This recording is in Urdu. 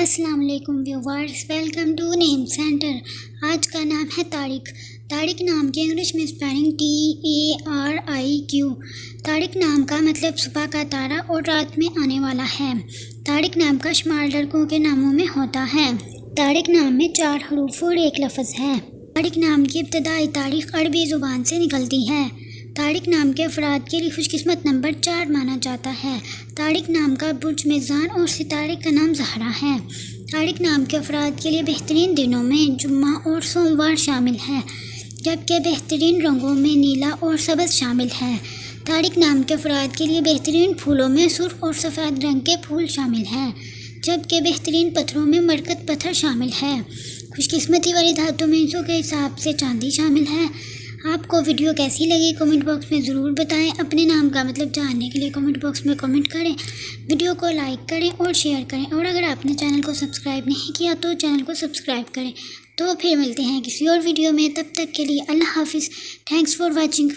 السلام علیکم viewers, welcome to name centre. آج کا نام ہے طارق۔ طارق نام کے انگلش میں اسپیلنگ TARIQ۔ طارق نام کا مطلب صبح کا تارا اور رات میں آنے والا ہے۔ طارق نام کا شمار لڑکوں کے ناموں میں ہوتا ہے۔ طارق نام میں 4 حروف اور 1 لفظ ہے۔ طارق نام کی ابتدائی تاریخ عربی زبان سے نکلتی ہے۔ طارق نام کے افراد کے لیے خوش قسمت نمبر 4 مانا جاتا ہے۔ طارق نام کا برج میزان اور ستارے کا نام زہرا ہے۔ طارق نام کے افراد کے لیے بہترین دنوں میں جمعہ اور سوموار شامل ہے، جبکہ بہترین رنگوں میں نیلا اور سبز شامل ہے۔ طارق نام کے افراد کے لیے بہترین پھولوں میں سرخ اور سفید رنگ کے پھول شامل ہیں، جبکہ بہترین پتھروں میں مرکت پتھر شامل ہے۔ خوش قسمتی والی دھاتوں میں انسوں کے حساب سے چاندی شامل ہے۔ آپ کو ویڈیو کیسی لگی کمنٹ باکس میں ضرور بتائیں۔ اپنے نام کا مطلب جاننے کے لیے کمنٹ باکس میں کمنٹ کریں، ویڈیو کو لائک کریں اور شیئر کریں، اور اگر آپ نے چینل کو سبسکرائب نہیں کیا تو چینل کو سبسکرائب کریں۔ تو پھر ملتے ہیں کسی اور ویڈیو میں، تب تک کے لیے اللہ حافظ۔ Thanks for watching.